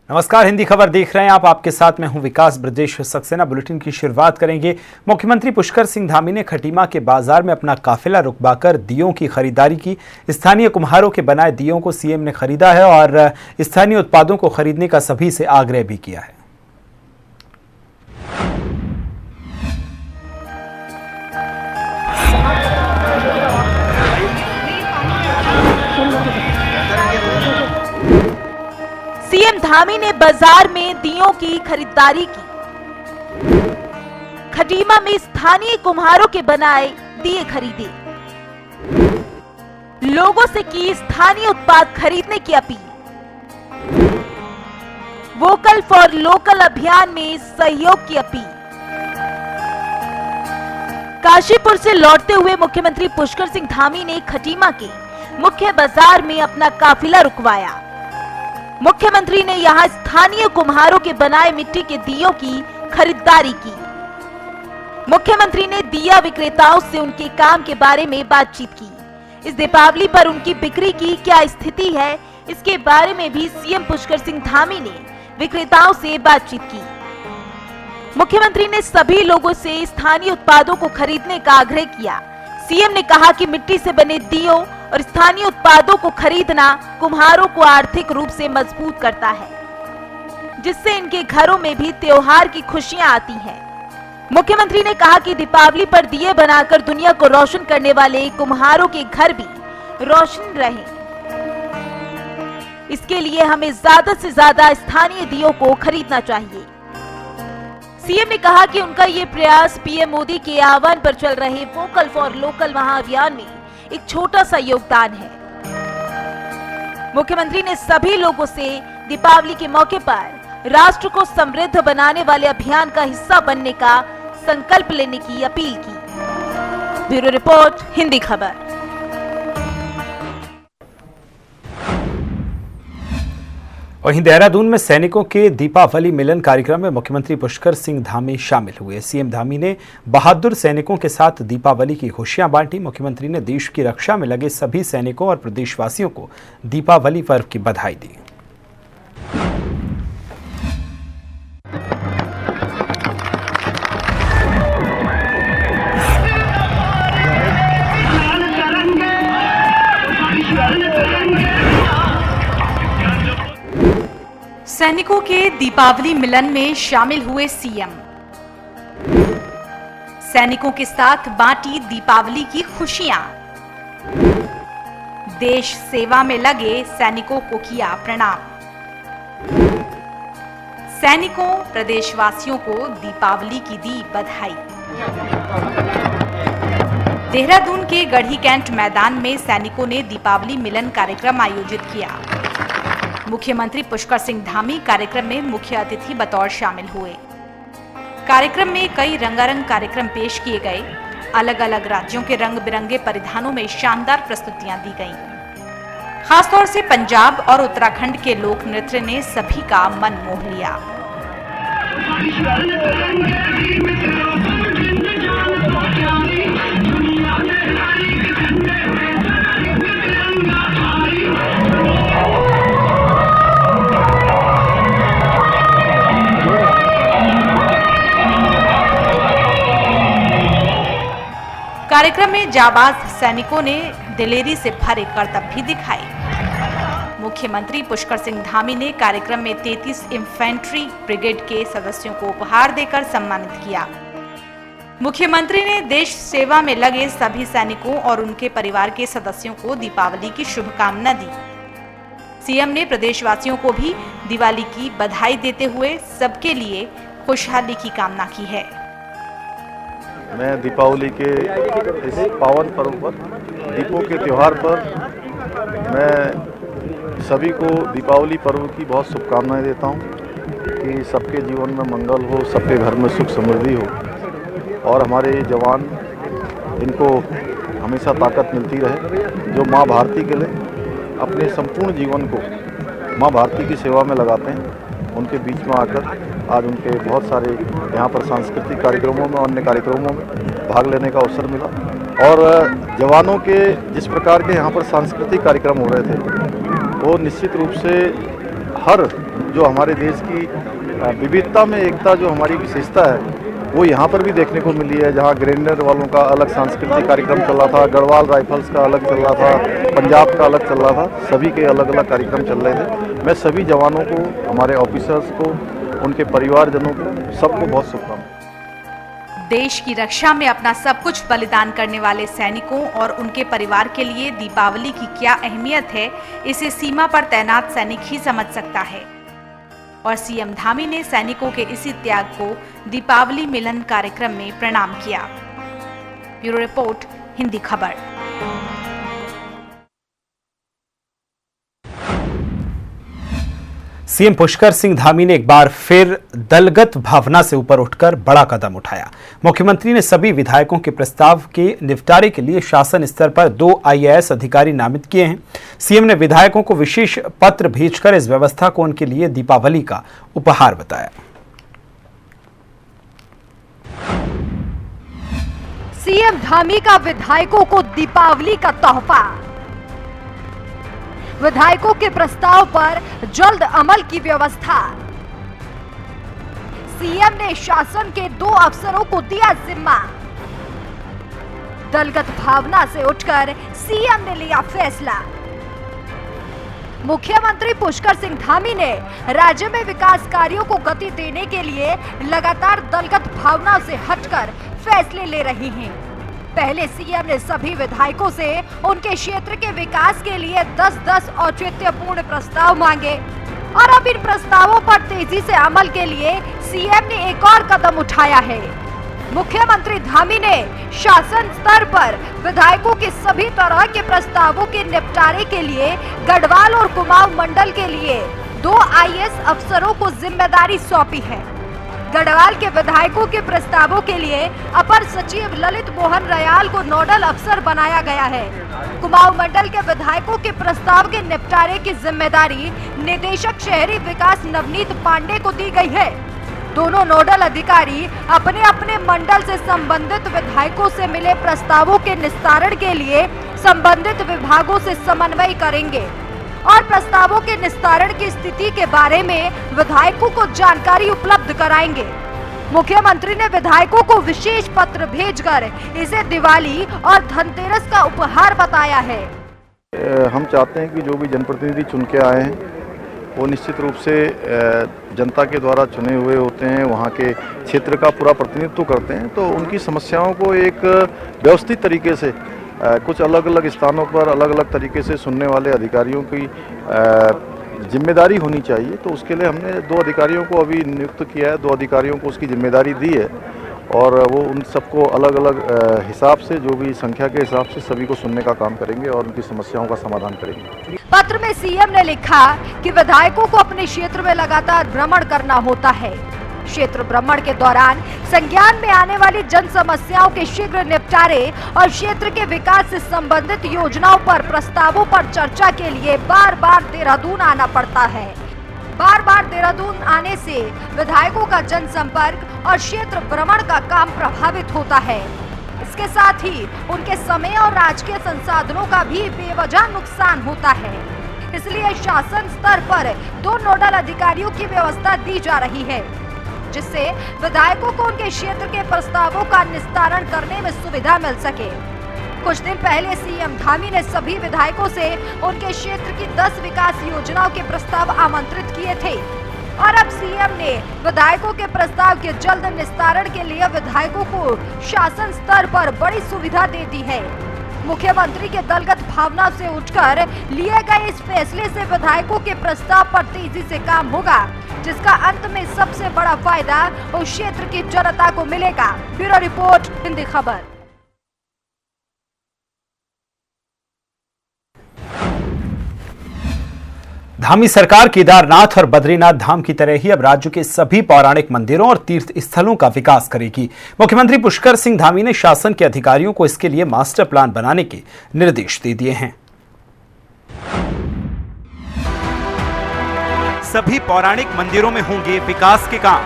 नमस्कार, हिंदी खबर देख रहे हैं आप। आपके साथ मैं हूं विकास ब्रजेश सक्सेना। बुलेटिन की शुरुआत करेंगे। मुख्यमंत्री पुष्कर सिंह धामी ने खटीमा के बाजार में अपना काफिला रुकवाकर दीयों की खरीदारी की। स्थानीय कुम्हारों के बनाए दीयों को सीएम ने खरीदा है और स्थानीय उत्पादों को खरीदने का सभी से आग्रह भी किया है। सीएम धामी ने बाजार में दीयों की खरीदारी की। खटीमा में स्थानीय कुम्हारों के बनाए दिए खरीदे। लोगों से की स्थानीय उत्पाद खरीदने की अपील। वोकल फॉर लोकल अभियान में सहयोग की अपील। काशीपुर से लौटते हुए मुख्यमंत्री पुष्कर सिंह धामी ने खटीमा के मुख्य बाजार में अपना काफिला रुकवाया। मुख्यमंत्री ने यहां स्थानीय कुम्हारों के बनाए मिट्टी के दियों की खरीदारी की। मुख्यमंत्री ने दिया विक्रेताओं से उनके काम के बारे में बातचीत की। इस दीपावली पर उनकी बिक्री की क्या स्थिति है, इसके बारे में भी सीएम पुष्कर सिंह धामी ने विक्रेताओं से बातचीत की। मुख्यमंत्री ने सभी लोगों से स्थानीय उत्पादों को खरीदने का आग्रह किया। सीएम ने कहा कि मिट्टी से बने दियों और स्थानीय उत्पादों को खरीदना कुम्हारों को आर्थिक रूप से मजबूत करता है, जिससे इनके घरों में भी त्योहार की खुशियां आती हैं। मुख्यमंत्री ने कहा कि दीपावली पर दिए बनाकर दुनिया को रोशन करने वाले कुम्हारों के घर भी रोशन रहें। इसके लिए हमें ज्यादा से ज्यादा स्थानीय दियों को खरीदना चाहिए। सीएम ने कहा कि उनका ये प्रयास पीएम मोदी के आह्वान पर चल रहे वोकल फॉर लोकल महाअभियान में एक छोटा सा योगदान है। मुख्यमंत्री ने सभी लोगों से दीपावली के मौके पर राष्ट्र को समृद्ध बनाने वाले अभियान का हिस्सा बनने का संकल्प लेने की अपील की। ब्यूरो रिपोर्ट, हिंदी खबर। वहीं देहरादून में सैनिकों के दीपावली मिलन कार्यक्रम में मुख्यमंत्री पुष्कर सिंह धामी शामिल हुए। सीएम धामी ने बहादुर सैनिकों के साथ दीपावली की खुशियां बांटी। मुख्यमंत्री ने देश की रक्षा में लगे सभी सैनिकों और प्रदेशवासियों को दीपावली पर्व की बधाई दी। सैनिकों के दीपावली मिलन में शामिल हुए सीएम। सैनिकों के साथ बांटी दीपावली की खुशियां। देश सेवा में लगे सैनिकों को किया प्रणाम। सैनिकों, प्रदेशवासियों को दीपावली की दी बधाई। देहरादून के गढ़ी कैंट मैदान में सैनिकों ने दीपावली मिलन कार्यक्रम आयोजित किया। मुख्यमंत्री पुष्कर सिंह धामी कार्यक्रम में मुख्य अतिथि बतौर शामिल हुए। कार्यक्रम में कई रंगारंग कार्यक्रम पेश किए गए। अलग अलग राज्यों के रंग बिरंगे परिधानों में शानदार प्रस्तुतियां दी गईं। खासतौर से पंजाब और उत्तराखंड के लोक नृत्य ने सभी का मन मोह लिया। कार्यक्रम में जाबाज सैनिकों ने दिलेरी से भरे करतब भी दिखाए। मुख्यमंत्री पुष्कर सिंह धामी ने कार्यक्रम में 33 इंफेंट्री ब्रिगेड के सदस्यों को उपहार देकर सम्मानित किया। मुख्यमंत्री ने देश सेवा में लगे सभी सैनिकों और उनके परिवार के सदस्यों को दीपावली की शुभकामना दी। सीएम ने प्रदेशवासियों को भी दिवाली की बधाई देते हुए सबके लिए खुशहाली की कामना की है। मैं दीपावली के इस पावन पर्व पर, दीपों के त्यौहार पर मैं सभी को दीपावली पर्व की बहुत शुभकामनाएं देता हूं कि सबके जीवन में मंगल हो, सबके घर में सुख समृद्धि हो और हमारे जवान, इनको हमेशा ताकत मिलती रहे जो माँ भारती के लिए अपने संपूर्ण जीवन को माँ भारती की सेवा में लगाते हैं। उनके बीच में आकर आज उनके बहुत सारे यहाँ पर सांस्कृतिक कार्यक्रमों में, अन्य कार्यक्रमों में भाग लेने का अवसर मिला और जवानों के जिस प्रकार के यहाँ पर सांस्कृतिक कार्यक्रम हो रहे थे वो निश्चित रूप से हर जो हमारे देश की विविधता में एकता, जो हमारी विशेषता है, वो यहाँ पर भी देखने को मिली है। जहाँ ग्रेनेड वालों का अलग सांस्कृतिक कार्यक्रम चल रहा था, गढ़वाल राइफल्स का अलग चल रहा था, पंजाब का अलग चल रहा था, सभी के अलग अलग कार्यक्रम चल रहे थे। मैं सभी जवानों को, हमारे ऑफिसर्स को, उनके परिवारजनों को, सबको बहुत शुभकामनाएं। देश की रक्षा में अपना सब कुछ बलिदान करने वाले सैनिकों और उनके परिवार के लिए दीपावली की क्या अहमियत है, इसे सीमा पर तैनात सैनिक ही समझ सकता है। और सीएम धामी ने सैनिकों के इसी त्याग को दीपावली मिलन कार्यक्रम में प्रणाम किया। ब्यूरो रिपोर्ट, हिंदी खबर। सीएम पुष्कर सिंह धामी ने एक बार फिर दलगत भावना से ऊपर उठकर बड़ा कदम उठाया। मुख्यमंत्री ने सभी विधायकों के प्रस्ताव के निपटारे के लिए शासन स्तर पर 2 IAS अधिकारी नामित किए हैं। सीएम ने विधायकों को विशेष पत्र भेजकर इस व्यवस्था को उनके लिए दीपावली का उपहार बताया। सीएम धामी का विधायकों को दीपावली का तोहफा। विधायकों के प्रस्ताव पर जल्द अमल की व्यवस्था। सीएम ने शासन के 2 अफसरों को दिया जिम्मा। दलगत भावना से उठकर सीएम ने लिया फैसला। मुख्यमंत्री पुष्कर सिंह धामी ने राज्य में विकास कार्यों को गति देने के लिए लगातार दलगत भावना से हटकर फैसले ले रहे हैं। पहले सीएम ने सभी विधायकों से उनके क्षेत्र के विकास के लिए 10-10 औचित्यपूर्ण प्रस्ताव मांगे और अब इन प्रस्तावों पर तेजी से अमल के लिए सीएम ने एक और कदम उठाया है। मुख्यमंत्री धामी ने शासन स्तर पर विधायकों के सभी तरह के प्रस्तावों के निपटारे के लिए गढ़वाल और कुमाऊं मंडल के लिए 2 IAS अफसरों को जिम्मेदारी सौंपी है। गढ़वाल के विधायकों के प्रस्तावों के लिए अपर सचिव ललित मोहन रयाल को नोडल अफसर बनाया गया है। कुमाऊं मंडल के विधायकों के प्रस्ताव के निपटारे की जिम्मेदारी निदेशक शहरी विकास नवनीत पांडे को दी गई है। दोनों नोडल अधिकारी अपने अपने मंडल से संबंधित विधायकों से मिले प्रस्तावों के निस्तारण के लिए संबंधित विभागों से समन्वय करेंगे और प्रस्तावों के निस्तारण की स्थिति के बारे में विधायकों को जानकारी उपलब्ध कराएंगे। मुख्यमंत्री ने विधायकों को विशेष पत्र भेजकर इसे दिवाली और धनतेरस का उपहार बताया है। हम चाहते हैं कि जो भी जनप्रतिनिधि चुन के आए हैं वो निश्चित रूप से जनता के द्वारा चुने हुए होते हैं, वहाँ के क्षेत्र का पूरा प्रतिनिधित्व करते हैं, तो उनकी समस्याओं को एक व्यवस्थित तरीके से कुछ अलग अलग स्थानों पर अलग अलग तरीके से सुनने वाले अधिकारियों की जिम्मेदारी होनी चाहिए। तो उसके लिए हमने 2 अधिकारियों को अभी नियुक्त किया है, 2 अधिकारियों को उसकी जिम्मेदारी दी है और वो उन सबको अलग अलग हिसाब से, जो भी संख्या के हिसाब से सभी को सुनने का काम करेंगे और उनकी समस्याओं का समाधान करेंगे। पत्र में सीएम ने लिखा कि विधायकों को अपने क्षेत्र में लगातार भ्रमण करना होता है। क्षेत्र भ्रमण के दौरान संज्ञान में आने वाली जन समस्याओं के शीघ्र निपटारे और क्षेत्र के विकास से संबंधित योजनाओं पर प्रस्तावों पर चर्चा के लिए बार बार देहरादून आना पड़ता है। बार बार देहरादून आने से विधायकों का जनसंपर्क और क्षेत्र भ्रमण का काम प्रभावित होता है। इसके साथ ही उनके समय और राजकीय संसाधनों का भी बेवजह नुकसान होता है। इसलिए शासन स्तर पर 2 नोडल अधिकारियों की व्यवस्था दी जा रही है, जिससे विधायकों को उनके क्षेत्र के प्रस्तावों का निस्तारण करने में सुविधा मिल सके। कुछ दिन पहले सीएम धामी ने सभी विधायकों से उनके क्षेत्र की 10 विकास योजनाओं के प्रस्ताव आमंत्रित किए थे और अब सीएम ने विधायकों के प्रस्ताव के जल्द निस्तारण के लिए विधायकों को शासन स्तर पर बड़ी सुविधा दे दी है। मुख्यमंत्री के दलगत भावना से उठकर लिए गए इस फैसले से विधायकों के प्रस्ताव पर तेजी से काम होगा, जिसका अंत में सबसे बड़ा फायदा उस क्षेत्र की जनता को मिलेगा। ब्यूरो रिपोर्ट, हिंदी खबर। धामी सरकार केदारनाथ और बद्रीनाथ धाम की तरह ही अब राज्य के सभी पौराणिक मंदिरों और तीर्थ स्थलों का विकास करेगी। मुख्यमंत्री पुष्कर सिंह धामी ने शासन के अधिकारियों को इसके लिए मास्टर प्लान बनाने के निर्देश दे दिए हैं। सभी पौराणिक मंदिरों में होंगे विकास के काम।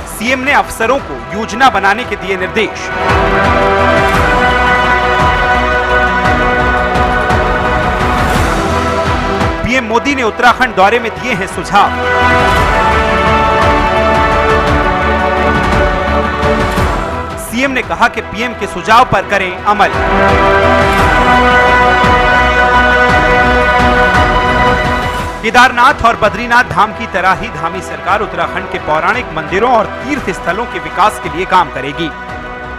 सीएम ने अफसरों को योजना बनाने के दिए निर्देश। मोदी ने उत्तराखंड दौरे में दिए हैं सुझाव। सीएम ने कहा कि पीएम के सुझाव पर करें अमल। केदारनाथ और बद्रीनाथ धाम की तरह ही धामी सरकार उत्तराखंड के पौराणिक मंदिरों और तीर्थ स्थलों के विकास के लिए काम करेगी।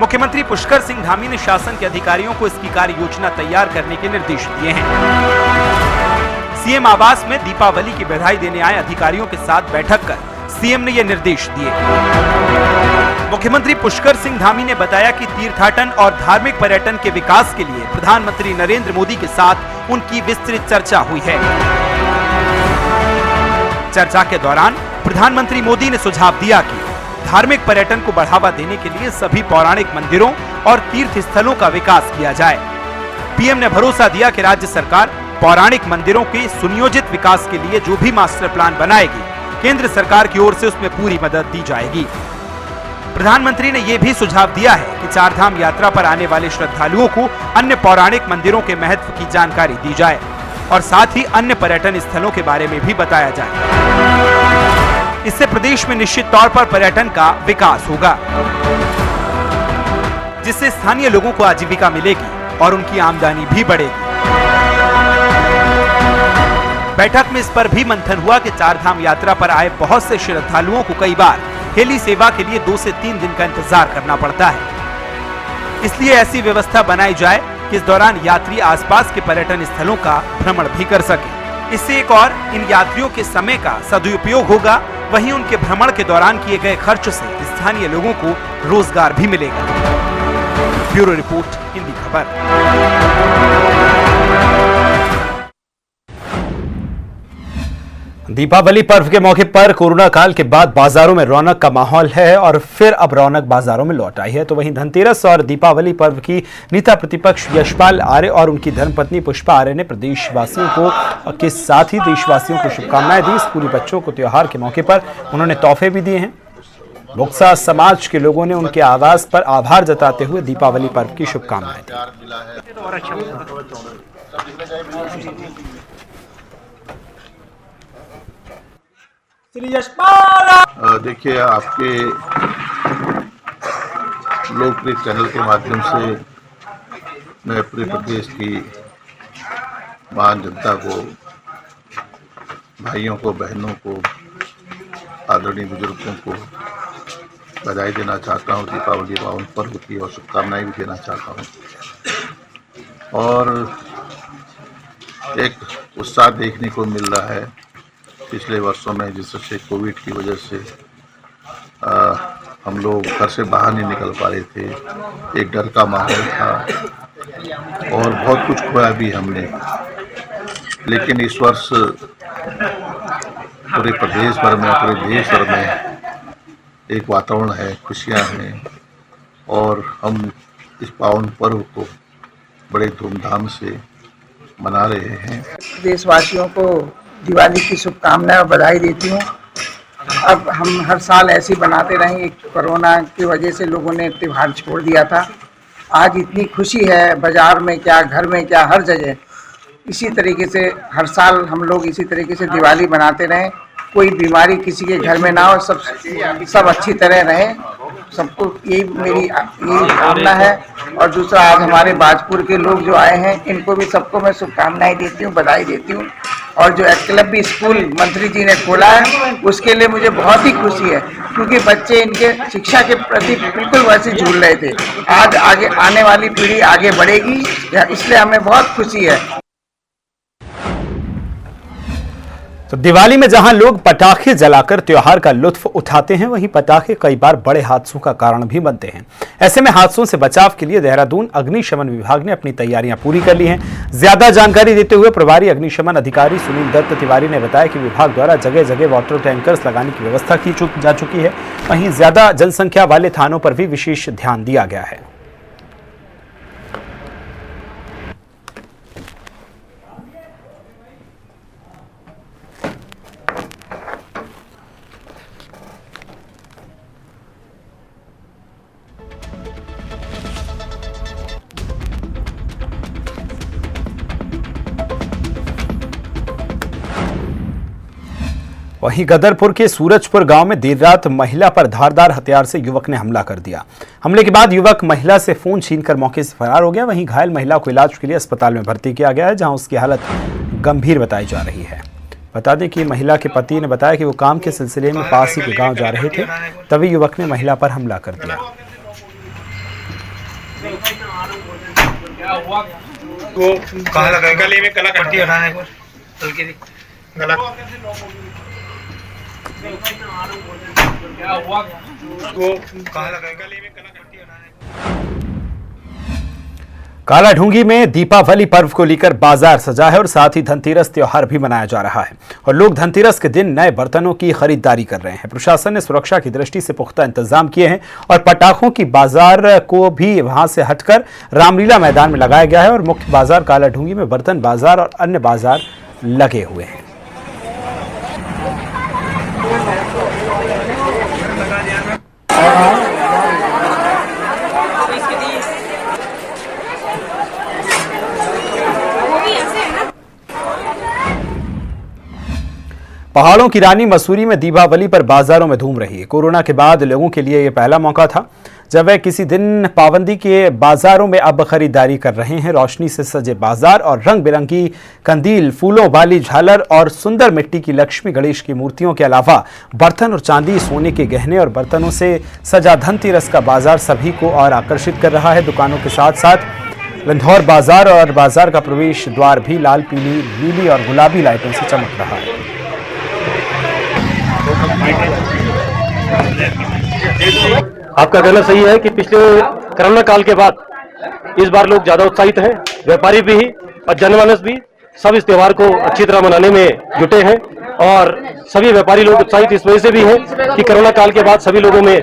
मुख्यमंत्री पुष्कर सिंह धामी ने शासन के अधिकारियों को इसकी कार्य योजना तैयार करने के निर्देश दिए हैं। सीएम आवास में दीपावली की बधाई देने आए अधिकारियों के साथ बैठक कर सीएम ने ये निर्देश दिए। मुख्यमंत्री पुष्कर सिंह धामी ने बताया कि तीर्थाटन और धार्मिक पर्यटन के विकास के लिए प्रधानमंत्री नरेंद्र मोदी के साथ उनकी विस्तृत चर्चा हुई है। चर्चा के दौरान प्रधानमंत्री मोदी ने सुझाव दिया कि धार्मिक पर्यटन को बढ़ावा देने के लिए सभी पौराणिक मंदिरों और तीर्थ स्थलों का विकास किया जाए। पीएम ने भरोसा दिया कि राज्य सरकार पौराणिक मंदिरों के सुनियोजित विकास के लिए जो भी मास्टर प्लान बनाएगी, केंद्र सरकार की ओर से उसमें पूरी मदद दी जाएगी। प्रधानमंत्री ने यह भी सुझाव दिया है कि चारधाम यात्रा पर आने वाले श्रद्धालुओं को अन्य पौराणिक मंदिरों के महत्व की जानकारी दी जाए और साथ ही अन्य पर्यटन स्थलों के बारे में भी बताया जाए। इससे प्रदेश में निश्चित तौर पर पर्यटन का विकास होगा, जिससे स्थानीय लोगों को आजीविका मिलेगी और उनकी आमदनी भी बढ़ेगी। बैठक में इस पर भी मंथन हुआ कि चारधाम यात्रा पर आए बहुत से श्रद्धालुओं को कई बार हेली सेवा के लिए 2 से 3 दिन का इंतजार करना पड़ता है। इसलिए ऐसी व्यवस्था बनाई जाए कि इस दौरान यात्री आसपास के पर्यटन स्थलों का भ्रमण भी कर सके। इससे एक और इन यात्रियों के समय का सदुपयोग होगा, वहीं उनके भ्रमण के दौरान किए गए खर्च से स्थानीय लोगों को रोजगार भी मिलेगा। ब्यूरो रिपोर्ट, हिंदी खबर। दीपावली पर्व के मौके पर कोरोना काल के बाद बाजारों में रौनक का माहौल है और फिर अब रौनक बाजारों में लौट आई है। तो वहीं धनतेरस और दीपावली पर्व की नेता प्रतिपक्ष यशपाल आर्य और उनकी धर्मपत्नी पुष्पा आर्य ने प्रदेशवासियों को के साथ ही देशवासियों को शुभकामनाएं दी। स्कूली बच्चों को त्योहार के मौके पर उन्होंने तोहफे भी दिए हैं। बोक्सा समाज के लोगों ने उनके आवास पर आभार जताते हुए दीपावली पर्व की शुभकामनाएं दी। देखिए, आपके लोकप्रिय चैनल के माध्यम से मैं पूरे प्रदेश की महान जनता को, भाइयों को, बहनों को, आदरणीय बुजुर्गों को बधाई देना चाहता हूँ, दीपावली पावन पर्व की, और शुभकामनाएं भी देना चाहता हूँ। और एक उत्साह देखने को मिल रहा है। पिछले वर्षों में जिससे कोविड की वजह से हम लोग घर से बाहर नहीं निकल पा रहे थे, एक डर का माहौल था और बहुत कुछ खोया भी हमने। लेकिन इस वर्ष पूरे प्रदेश भर में, पूरे देश भर में एक वातावरण है, खुशियां हैं और हम इस पावन पर्व को बड़े धूमधाम से मना रहे हैं। देशवासियों को दिवाली की शुभकामनाएं और बधाई देती हूँ। अब हम हर साल ऐसे ही बनाते रहेंगे। कोरोना की वजह से लोगों ने त्यौहार छोड़ दिया था। आज इतनी खुशी है, बाजार में क्या, घर में क्या, हर जगह इसी तरीके से हर साल हम लोग इसी तरीके से दिवाली बनाते रहें। कोई बीमारी किसी के घर में ना हो, सब अच्छी तरह रहें। सबको यही मेरी कामना है। और दूसरा, आज हमारे बाजपुर के लोग जो आए हैं, इनको भी सबको मैं शुभकामनाएं देती हूँ, बधाई देती हूँ। और जो एकलव्य स्कूल मंत्री जी ने खोला है, उसके लिए मुझे बहुत ही खुशी है, क्योंकि बच्चे इनके शिक्षा के प्रति बिल्कुल वैसे झूल रहे थे। आज आगे आने वाली पीढ़ी आगे बढ़ेगी, इसलिए हमें बहुत खुशी है। तो दिवाली में जहां लोग पटाखे जलाकर त्योहार का लुत्फ उठाते हैं, वहीं पटाखे कई बार बड़े हादसों का कारण भी बनते हैं। ऐसे में हादसों से बचाव के लिए देहरादून अग्निशमन विभाग ने अपनी तैयारियां पूरी कर ली हैं। ज्यादा जानकारी देते हुए प्रभारी अग्निशमन अधिकारी सुनील दत्त तिवारी ने बताया कि विभाग द्वारा जगह जगह वाटर टैंकर्स लगाने की व्यवस्था की जा चुकी है। वहीं ज्यादा जनसंख्या वाले थानों पर भी विशेष ध्यान दिया गया है। वहीं गदरपुर के सूरजपुर गांव में देर रात महिला पर धारदार हथियार से युवक ने हमला कर दिया। हमले के बाद युवक महिला से फोन छीनकर मौके से फरार हो गया। वहीं घायल महिला को इलाज के लिए अस्पताल में भर्ती किया गया है, जहां उसकी हालत गंभीर बताई जा रही है। बता दें कि महिला के पति ने बताया कि वो काम के सिलसिले में पास ही के गांव जा रहे थे, तभी युवक ने महिला पर हमला कर दिया। वो कहाँ लगा गले में कला कट्टी हटाना है हल्की सी गला वो कहाँ लगा गले में कला कट्टी हटाना है। कालाढूंगी में दीपावली पर्व को लेकर बाजार सजा है और साथ ही धनतेरस त्योहार भी मनाया जा रहा है और लोग धनतेरस के दिन नए बर्तनों की खरीदारी कर रहे हैं। प्रशासन ने सुरक्षा की दृष्टि से पुख्ता इंतजाम किए हैं और पटाखों की बाजार को भी वहां से हटकर रामलीला मैदान में लगाया गया है और मुख्य बाजार कालाढूंगी में बर्तन बाजार और अन्य बाजार लगे हुए हैं। पहाड़ों की रानी मसूरी में दीपावली पर बाजारों में धूम रही है। कोरोना के बाद लोगों के लिए यह पहला मौका था जब वे किसी दिन पाबंदी के बाजारों में अब खरीदारी कर रहे हैं। रोशनी से सजे बाजार और रंग बिरंगी कंदील, फूलों वाली झालर और सुंदर मिट्टी की लक्ष्मी गणेश की मूर्तियों के अलावा बर्तन और चांदी, सोने के गहने और बर्तनों से सजा धनतेरस का बाजार सभी को और आकर्षित कर रहा है। दुकानों के साथ साथ लंधौर बाजार और बाजार का प्रवेश द्वार भी लाल, पीली, नीली और गुलाबी लाइटों से चमक रहा है। आपका कहना सही है कि पिछले कोरोना काल के बाद इस बार लोग ज्यादा उत्साहित हैं। व्यापारी भी और जनमानस भी सब इस त्योहार को अच्छी तरह मनाने में जुटे हैं और सभी व्यापारी लोग उत्साहित इस वजह से भी हैं कि कोरोना काल के बाद सभी लोगों में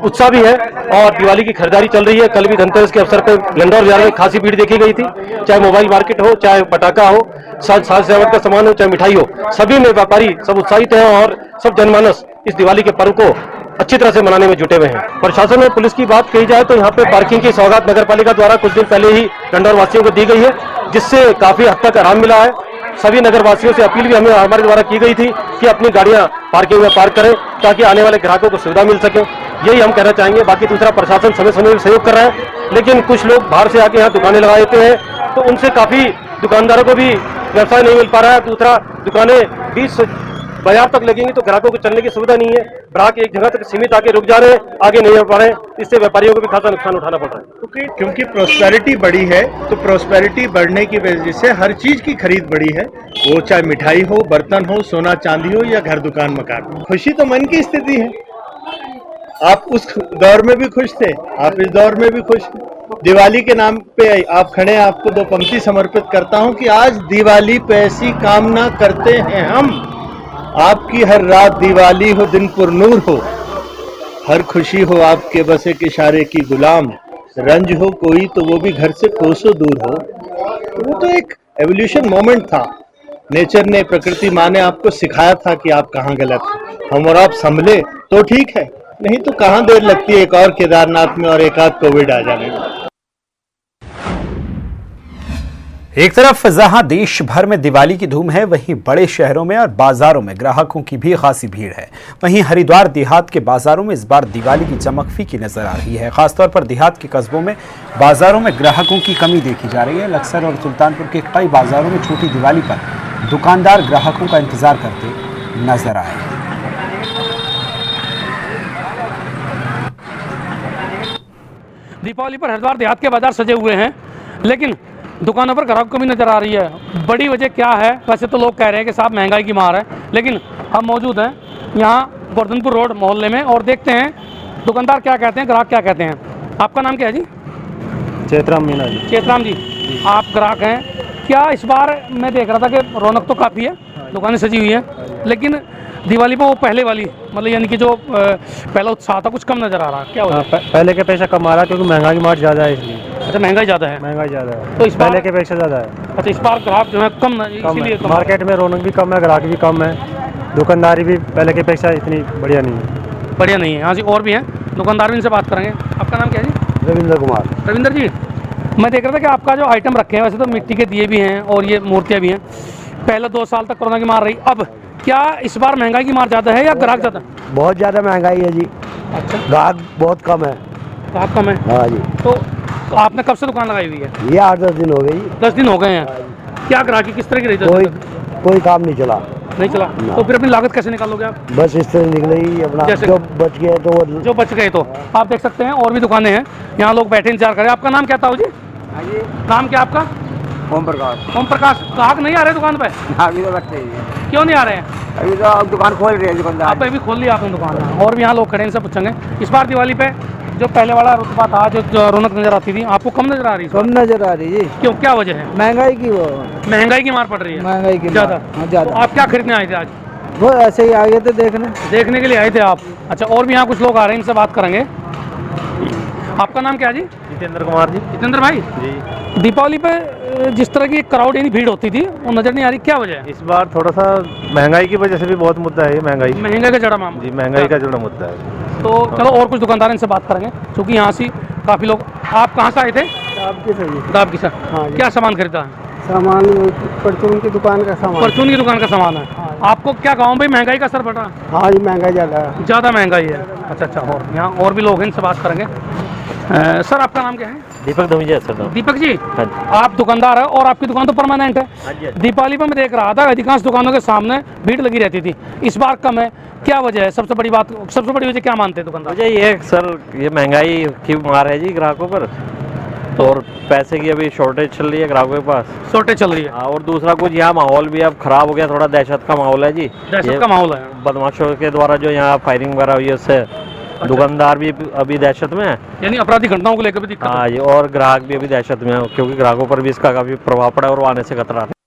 उत्साह भी है और दिवाली की खरीदारी चल रही है। कल भी धनतेरस के अवसर पर लंदौर बाजार में खासी भीड़ देखी गई थी, चाहे मोबाइल मार्केट हो, चाहे पटाखा हो, साज सजावट का सामान हो, चाहे मिठाई हो, सभी में व्यापारी सब उत्साहित हैं और सब जनमानस इस दिवाली के पर्व को अच्छी तरह से मनाने में जुटे हुए हैं। प्रशासन और पुलिस की बात कही जाए तो यहाँ पे पार्किंग की सौगात नगर पालिका द्वारा कुछ दिन पहले ही लंदौर वासियों को दी गई है, जिससे काफी हद तक आराम मिला है। सभी नगर वासियों से अपील भी हमारे द्वारा की गई थी कि अपनी गाड़ियां पार्किंग में पार्क करें ताकि आने वाले ग्राहकों को सुविधा मिल सके। यही हम कहना चाहेंगे। बाकी दूसरा, प्रशासन समय समय सहयोग कर रहा है, लेकिन कुछ लोग बाहर से आके यहाँ दुकानें लगा देते हैं तो उनसे काफी दुकानदारों को भी व्यवसाय नहीं मिल पा रहा है। दूसरा, दुकानें 20 बाजार तक लगेंगी तो ग्राहकों को चलने की सुविधा नहीं है। ग्राहक एक जगह तक सीमित आके रुक जा रहे हैं, आगे नहीं जा पा रहे हैं। इससे व्यापारियों को भी खासा नुकसान उठाना पड़ रहा है। क्योंकि प्रोस्पेरिटी बढ़ी है तो प्रोस्पेरिटी बढ़ने की वजह से हर चीज की खरीद बढ़ी है, वो चाहे मिठाई हो, बर्तन हो, सोना चांदी हो या घर दुकान मकान। खुशी तो मन की स्थिति है। आप उस दौर में भी खुश थे, आप इस दौर में भी खुश हैं। दिवाली के नाम पे आप खड़े हैं, आपको 2 पंक्ति समर्पित करता हूं कि आज दिवाली पे ऐसी कामना करते हैं हम, आपकी हर रात दिवाली हो, दिन पुरनूर हो, हर खुशी हो आपके बस एक इशारे की गुलाम, रंज हो कोई तो वो भी घर से कोसों दूर हो। वो तो एक एवोल्यूशन मोमेंट था। नेचर ने, प्रकृति माँ ने आपको सिखाया था कि आप कहाँ गलत हैं। हम और आप संभले तो ठीक है, नहीं तो कहाँ देर लगती है एक और केदारनाथ में और एक आध कोविड आ जाने में। एक तरफ जहां देश भर में दिवाली की धूम है, वहीं बड़े शहरों में और बाजारों में ग्राहकों की भी खासी भीड़ है। वहीं हरिद्वार देहात के बाजारों में इस बार दिवाली की चमक फीकी नजर आ रही है। खासतौर पर देहात के कस्बों में बाजारों में ग्राहकों की कमी देखी जा रही है। लक्सर और सुल्तानपुर के कई बाजारों में छोटी दिवाली पर दुकानदार ग्राहकों का इंतजार करते नजर आए। दीपावली पर हरिद्वार देहात के बाजार सजे हुए हैं, लेकिन दुकानों पर ग्राहक कमी नजर आ रही है। बड़ी वजह क्या है? वैसे तो लोग कह रहे हैं कि साहब महंगाई की मार है, लेकिन हम मौजूद हैं यहाँ गोवर्धनपुर रोड मोहल्ले में और देखते हैं दुकानदार क्या कहते हैं, ग्राहक क्या कहते हैं। आपका नाम क्या है जी? चेतराम मीना जी। चेतराम जी, आप ग्राहक हैं क्या? इस बार मैं देख रहा था कि रौनक तो काफ़ी है, दुकानें सजी हुई हैं, लेकिन दिवाली पर वो पहले वाली मतलब यानी कि जो पहला उत्साह था कुछ कम नज़र आ रहा है। क्या हो रहा है? पहले के पैसा कम आ रहा है क्योंकि महंगाई की मार ज़्यादा है, इसलिए। अच्छा, महंगाई ज़्यादा है। महंगाई ज़्यादा है तो इस बार पहले के पैसा ज़्यादा है। अच्छा, इस बार ग्राहक जो है कम, इसीलिए मार्केट में रौनक भी कम है, ग्राहक भी कम है, दुकानदारी भी पहले के पैसा इतनी बढ़िया नहीं है। बढ़िया नहीं है। हाँ जी, और भी हैं दुकानदार भी, इनसे बात करेंगे। आपका नाम क्या है जी? रविंद्र कुमार। रविंद्र जी, मैं देख रहा था कि आपका जो आइटम रखे हैं, वैसे तो मिट्टी के दिए भी हैं और ये मूर्तियाँ भी हैं, पहले 2 साल तक कोरोना की मार रही, अब क्या इस बार महंगाई की मार ज़्यादा है या ग्राहक ज़्यादा? बहुत ज़्यादा महंगाई है जी। अच्छा, ग्राहक बहुत कम है। ग्राहक कम है। हाँ जी। तो आपने कब से दुकान लगाई हुई है? ये 8-10 दिन हो गए जी। 10 दिन हो गए हैं। क्या ग्राहकी किस तरह की रही? कोई काम नहीं चला। नहीं चला। तो फिर अपनी लागत कैसे निकालोगे आप? बस इस तरह निकले ही अपना, जो बच गए तो वो जो बच गए। तो आप देख सकते हैं और भी दुकानें हैं, यहाँ लोग बैठे इंतजार करें। आपका नाम क्या था जी? नाम क्या आपका? ओम प्रकाश। ओम प्रकाश। ग्राहक नहीं आ रहे दुकान पे? अभी तो बैठे हैं। क्यों नहीं आ रहे हैं? अभी तो दुकान खोल रहे हैं दुकानदार। आप अभी खोल लिया आपने दुकान? और भी यहाँ लोग खड़े हैं, इनसे पूछेंगे। इस बार दिवाली पे जो पहले वाला रुतबा था, जो रौनक नजर आती थी, आपको कम नजर आ रही है? कम नजर आ रही जी। क्यों, क्या वजह है? महंगाई की, वो महंगाई की मार पड़ रही है। महंगाई की ज़्यादा। ज़्यादा। तो आप क्या खरीदने आए थे आज? वो ऐसे ही आ गए थे देखने के लिए आए थे आप? अच्छा, और भी यहाँ कुछ लोग आ रहे हैं, इनसे बात करेंगे। आपका नाम क्या जी? जितेंद्र कुमार जी। जितेंद्र भाई जी। दीपावली पे जिस तरह की क्राउड यानी भीड़ होती थी वो नजर नहीं आ रही, क्या वजह है? इस बार थोड़ा सा महंगाई की वजह से भी बहुत मुद्दा है, महंगाई का जड़ा मामला जी, महंगाई का जुड़ा मुद्दा है। तो चलो और कुछ दुकानदार इनसे बात करेंगे, क्योंकि यहाँ से काफ़ी लोग। आप कहाँ से आए थे? दाब की सर। हाँ जी। क्या सामान खरीदा है? सामान परचून की दुकान का सामान। परचून की दुकान का सामान है। आपको क्या गाँव में महंगाई का असर पड़ रहा है? हाँ जी, महंगाई ज़्यादा है। ज़्यादा महंगाई है। अच्छा, और यहाँ और भी लोग हैं, इनसे बात करेंगे। सर आपका नाम क्या है? दीपक धमीजा सर। दीपक जी, आप दुकानदार है और आपकी दुकान तो परमानेंट है। दीपावली पर मैं देख रहा था अधिकांश दुकानों के सामने भीड़ लगी रहती थी, इस बार कम है, क्या वजह है? सबसे बड़ी वजह क्या मानते हैं दुकानदार? वजह ये है सर, ये महंगाई की मार है जी ग्राहकों पर, और पैसे की अभी शॉर्टेज चल रही है ग्राहकों के पास। शॉर्टेज चल रही है। और दूसरा कुछ यहाँ माहौल भी अब खराब हो गया, थोड़ा दहशत का माहौल है जी। दहशत का माहौल है। बदमाशों के द्वारा जो यहाँ फायरिंग वगैरह हुई है, उससे दुकानदार भी अभी दहशत में है, यानी अपराधी घटनाओं को लेकर भी दिक्कत है। हाँ जी, और ग्राहक भी अभी दहशत में है, क्योंकि ग्राहकों पर भी इसका काफी प्रभाव पड़ा है और वो आने से खतरा है।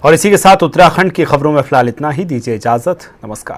और इसी के साथ उत्तराखंड की खबरों में फिलहाल इतना ही। दीजिए इजाजत, नमस्कार।